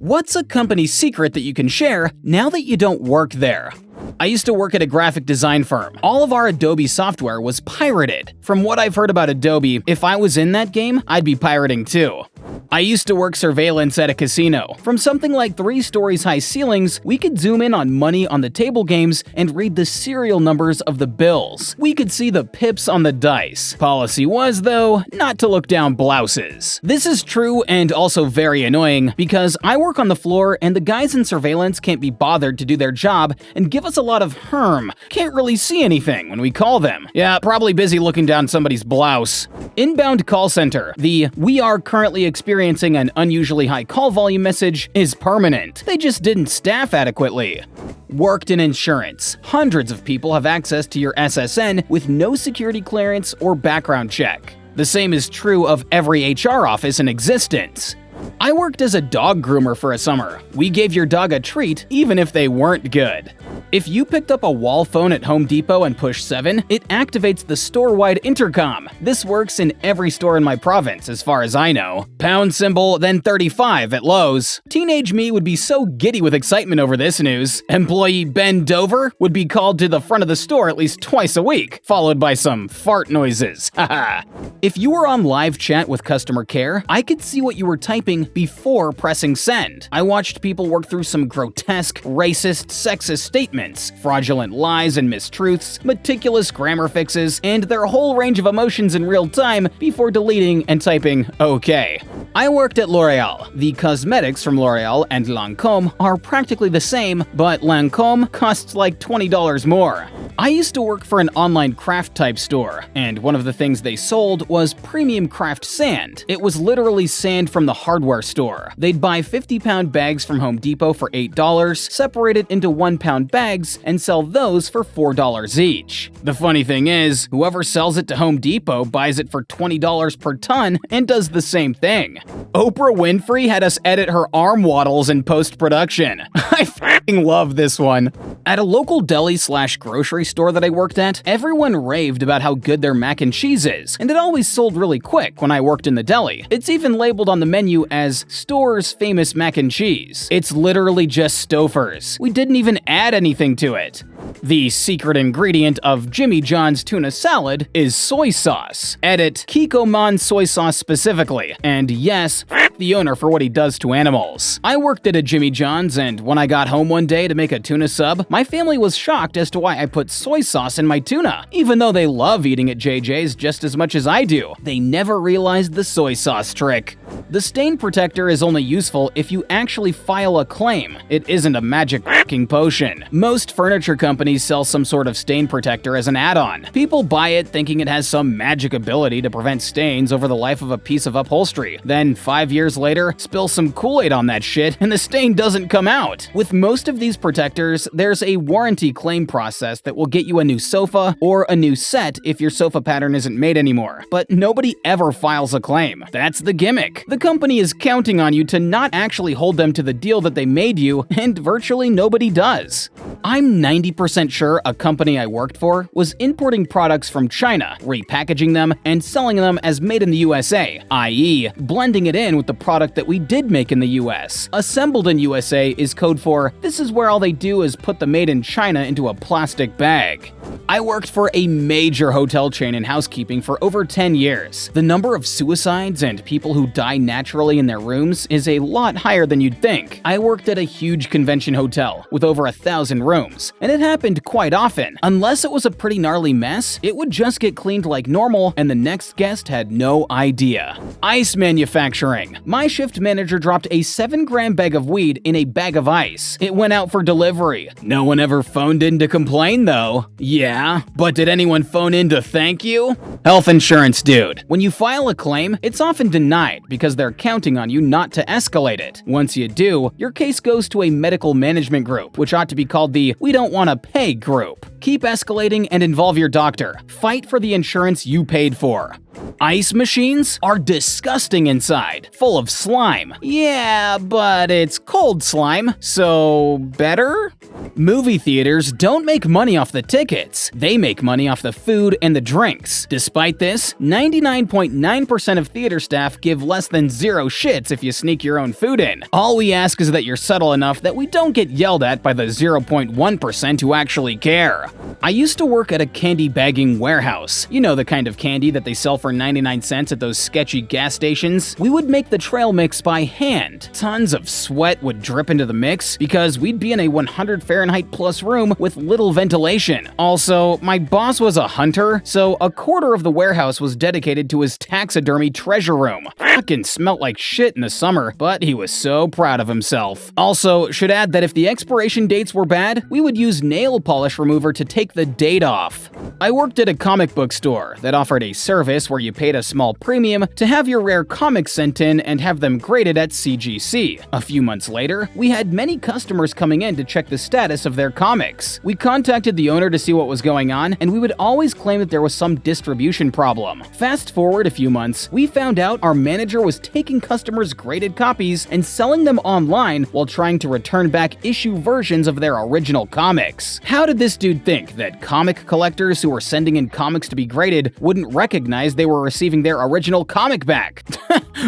What's a company secret that you can share now that you don't work there? I used to work at a graphic design firm. All of our Adobe software was pirated. From what I've heard about Adobe, if I was in that game, I'd be pirating too. I used to work surveillance at a casino. From something like 3 stories high ceilings, we could zoom in on money on the table games and read the serial numbers of the bills. We could see the pips on the dice. Policy was, though, not to look down blouses. This is true and also very annoying because I work on the floor and the guys in surveillance can't be bothered to do their job and give us a lot of herm. Can't really see anything when we call them. Yeah, probably busy looking down somebody's blouse. Inbound call center. The "we are currently experiencing an unusually high call volume" message is permanent. They just didn't staff adequately. Worked in insurance. Hundreds of people have access to your SSN with no security clearance or background check. The same is true of every HR office in existence. I worked as a dog groomer for a summer. We gave your dog a treat even if they weren't good. If you picked up a wall phone at Home Depot and pushed 7, it activates the store-wide intercom. This works in every store in my province, as far as I know. Pound symbol, then 35 at Lowe's. Teenage me would be so giddy with excitement over this news. Employee Ben Dover would be called to the front of the store at least twice a week, followed by some fart noises. Haha. If you were on live chat with customer care, I could see what you were typing before pressing send. I watched people work through some grotesque, racist, sexist statements, fraudulent lies and mistruths, meticulous grammar fixes, and their whole range of emotions in real time before deleting and typing OK. I worked at L'Oreal. The cosmetics from L'Oreal and Lancôme are practically the same, but Lancôme costs like $20 more. I used to work for an online craft type store, and one of the things they sold was premium craft sand. It was literally sand from the hardware store. They'd buy 50-pound bags from Home Depot for $8, separate it into 1-pound bags, and sell those for $4 each. The funny thing is, whoever sells it to Home Depot buys it for $20 per ton and does the same thing. Oprah Winfrey had us edit her arm waddles in post-production. I f***ing love this one. At a local deli/grocery store that I worked at, everyone raved about how good their mac and cheese is, and it always sold really quick when I worked in the deli. It's even labeled on the menu as "store's famous mac and cheese." It's literally just Stouffer's. We didn't even add anything to it. The secret ingredient of Jimmy John's tuna salad is soy sauce. Edit Kikkoman soy sauce specifically. And yes, f*** the owner for what he does to animals. I worked at a Jimmy John's, and when I got home one day to make a tuna sub, my family was shocked as to why I put soy sauce in my tuna. Even though they love eating at JJ's just as much as I do, they never realized the soy sauce trick. The stain protector is only useful if you actually file a claim. It isn't a magic f***ing potion. Most furniture companies sell some sort of stain protector as an add-on. People buy it thinking it has some magic ability to prevent stains over the life of a piece of upholstery. Then 5 years later, spill some Kool-Aid on that shit and the stain doesn't come out. With most of these protectors, there's a warranty claim process that will get you a new sofa or a new set if your sofa pattern isn't made anymore. But nobody ever files a claim. That's the gimmick. The company is counting on you to not actually hold them to the deal that they made you, and virtually nobody does. I'm 90% sure a company I worked for was importing products from China, repackaging them, and selling them as made in the USA, i.e., blending it in with the product that we did make in the US. Assembled in USA is code for "this is where all they do is put the made in China into a plastic bag." I worked for a major hotel chain in housekeeping for over 10 years. The number of suicides and people who die naturally in their rooms is a lot higher than you'd think. I worked at a huge convention hotel with over 1,000 rooms, and it happened quite often. Unless it was a pretty gnarly mess, it would just get cleaned like normal and the next guest had no idea. Ice manufacturing. My shift manager dropped a 7-gram bag of weed in a bag of ice. It went out for delivery. No one ever phoned in to complain though. Yeah, but did anyone phone in to thank you? Health insurance dude. When you file a claim, it's often denied because they're counting on you not to escalate it. Once you do, your case goes to a medical management group, which ought to be called the "we don't want to pay" group. Keep escalating and involve your doctor. Fight for the insurance you paid for. Ice machines are disgusting inside, full of slime. Yeah, but it's cold slime, so better? Movie theaters don't make money off the tickets. They make money off the food and the drinks. Despite this, 99.9% of theater staff give less than 0 shits if you sneak your own food in. All we ask is that you're subtle enough that we don't get yelled at by the 0.1% who actually care. I used to work at a candy bagging warehouse. You know, the kind of candy that they sell for 99 cents at those sketchy gas stations. We would make the trail mix by hand. Tons of sweat would drip into the mix because we'd be in a 100 Fahrenheit plus room with little ventilation. Also, my boss was a hunter, so a quarter of the warehouse was dedicated to his taxidermy treasure room. Fucking smelt like shit in the summer, but he was so proud of himself. Also, should add that if the expiration dates were bad, we would use nail polish remover to take the date off. I worked at a comic book store that offered a service where you paid a small premium to have your rare comics sent in and have them graded at CGC. A few months later, we had many customers coming in to check the status of their comics. We contacted the owner to see what was going on, and we would always claim that there was some distribution problem. Fast forward a few months, we found out our manager was taking customers' graded copies and selling them online while trying to return back issue versions of their original comics. How did this dude think that comic collectors who were sending in comics to be graded wouldn't recognize they were receiving their original comic back?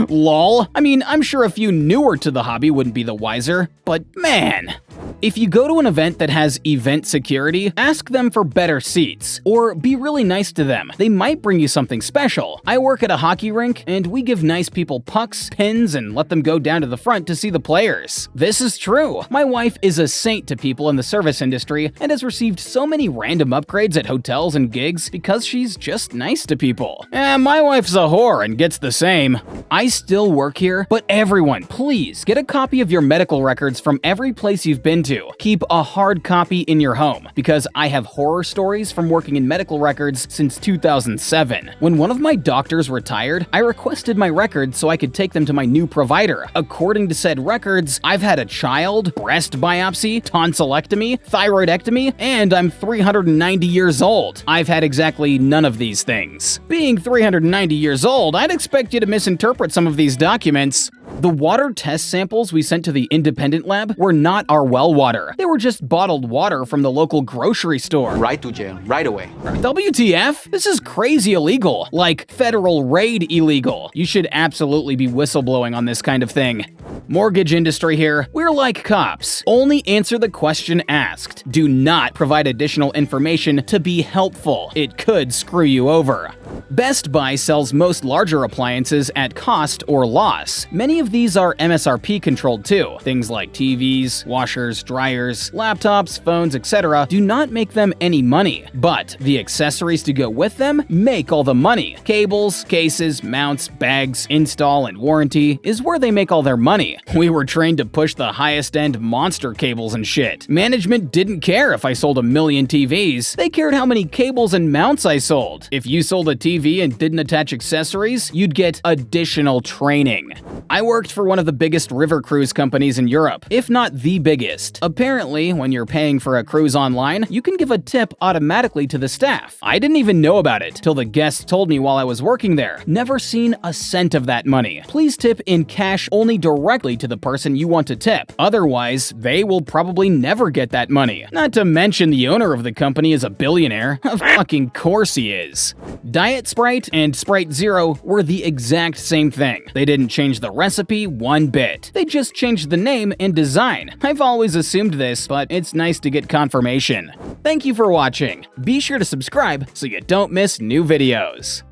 Lol. I mean, I'm sure a few newer to the hobby wouldn't be the wiser, but man. If you go to an event that has event security, ask them for better seats, or be really nice to them. They might bring you something special. I work at a hockey rink, and we give nice people pucks, pins, and let them go down to the front to see the players. This is true. My wife is a saint to people in the service industry and has received so many random upgrades at hotels and gigs because she's just nice to people. My wife's a whore and gets the same. I still work here, but everyone, please get a copy of your medical records from every place you've been to. Keep a hard copy in your home, because I have horror stories from working in medical records since 2007. When one of my doctors retired, I requested my records so I could take them to my new provider. According to said records, I've had a child, breast biopsy, tonsillectomy, thyroidectomy, and I'm 390 years old. I've had exactly none of these things. Being 390 years old, I'd expect you to misinterpret some of these documents. The water test samples we sent to the independent lab were not our well water. They were just bottled water from the local grocery store. Right to jail, right away. WTF? This is crazy illegal. Like federal raid illegal. You should absolutely be whistleblowing on this kind of thing. Mortgage industry here. We're like cops. Only answer the question asked. Do not provide additional information to be helpful. It could screw you over. Best Buy sells most larger appliances at cost or loss. Many of these are MSRP controlled too. Things like TVs, washers, dryers, laptops, phones, etc. do not make them any money, but the accessories to go with them make all the money. Cables, cases, mounts, bags, install, and warranty is where they make all their money. We were trained to push the highest end monster cables and shit. Management didn't care if I sold 1 million TVs. They cared how many cables and mounts I sold. If you sold a TV and didn't attach accessories, you'd get additional training. I worked for one of the biggest river cruise companies in Europe, if not the biggest. Apparently, when you're paying for a cruise online, you can give a tip automatically to the staff. I didn't even know about it till the guests told me while I was working there. Never seen a cent of that money. Please tip in cash only directly to the person you want to tip. Otherwise, they will probably never get that money. Not to mention the owner of the company is a billionaire. Of fucking course he is. Diet Sprite and Sprite Zero were the exact same thing. They didn't change the recipe one bit. They just changed the name and design. I've always assumed this, but it's nice to get confirmation. Thank you for watching. Be sure to subscribe so you don't miss new videos.